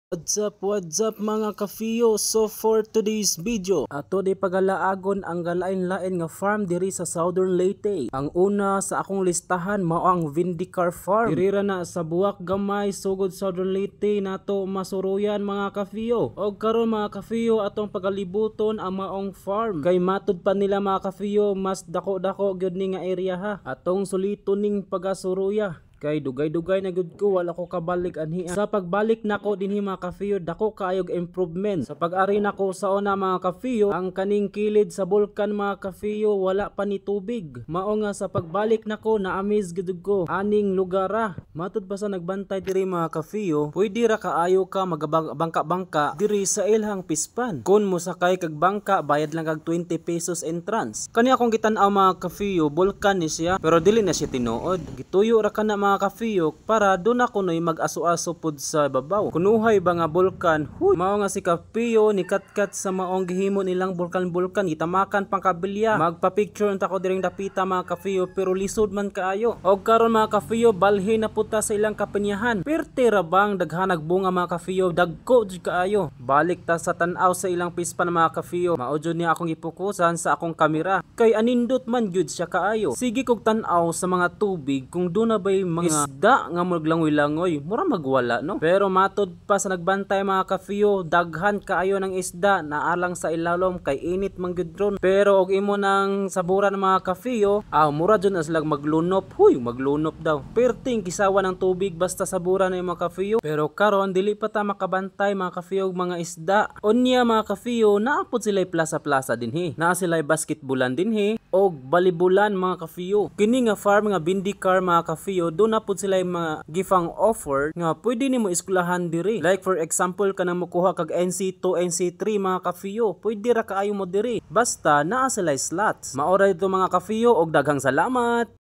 What's up mga kafiyo? So for today's video, ato di pagalaagon ang galain-lain nga farm diri sa Southern Leyte. Ang una sa akong listahan mao ang Vindicar Farm. Diri na sa Buwak Gamay, sugod Southern Leyte nato masuruyan mga kafiyo. Og karon mga kafiyo atong pagalibuton ang maong farm. Kay matud pa nila mga kafiyo mas dako-dako gyud ni nga area ha. Atong suliton ning pagasuruya. Kay dugay-dugay na gud ko wala ko kabalik anhi. Sa pagbalik nako dinhi mga kafiyo dako kaayog improvement. Sa pag-ari nako sa una mga kafiyo ang kaning kilid sa bulkan mga kafiyo wala pa ni tubig. Mao nga sa pagbalik nako na-amaze gud ko aning lugara. Matud pa sa nagbantay diri mga kafiyo, pwede ra kaayo ka magabangka-bangka diri sa ilhang pispan. Kun mo sakay kag bangka bayad lang kag 20 pesos entrance. Kani akong gitan-aw mga kafiyo bulkan ni siya pero dili na siya tinuod. Gituyo ra kana mga kafiyo para doon ako noy mag-aso-aso pod sa babaw. Kunuhay ba nga bulkan? Huy, mao nga si kafiyo ni katkat sa maong gihimo nilang bulkan gitamakan pang kabilya. Magpa-picture unta ko diring dapita mga kafiyo pero lisod man kaayo. Og karon mga kafiyo balhin na puta sa ilang kapinyahan. Perti ra bang daghanag bunga mga kafiyo dagko jud kaayo. Balik ta sa tan-aw sa ilang pispan mga kafiyo. Mao jud ni akong ipokusan sa akong kamera. Kay anindot man jud siya kaayo. Sige kog tan-aw sa mga tubig kung do na bay mga isda nga maglangoy-langoy, mura magwala no. Pero matod pa sa nagbantay mga kafiyo, daghan kaayo ng isda na alang sa ilalom kay init man gyud ron. Pero og imo nang saburan ng mga kafiyo, mura jud na sila maglunop. Huy, maglunop daw. Perting kisawa ng tubig basta saburan na mga kafiyo. Pero karon dili pa ta makabantay mga kafiyo mga isda. Unya mga kafiyo, naapod sila plaza-plaza dinhi. Naa sila basketballan dinhi og balibulan mga kafiyo. Kini nga farm nga Vindicar mga kafiyo, do na pud sila mga gifang offer nga pwede nimo eskwelahan diri. Like for example kanang mokuha kag NC2, NC3 mga kafiyo, pwede ra kaayo mo diri. Basta naa sila slots. Maoray ito mga kafiyo og daghang salamat.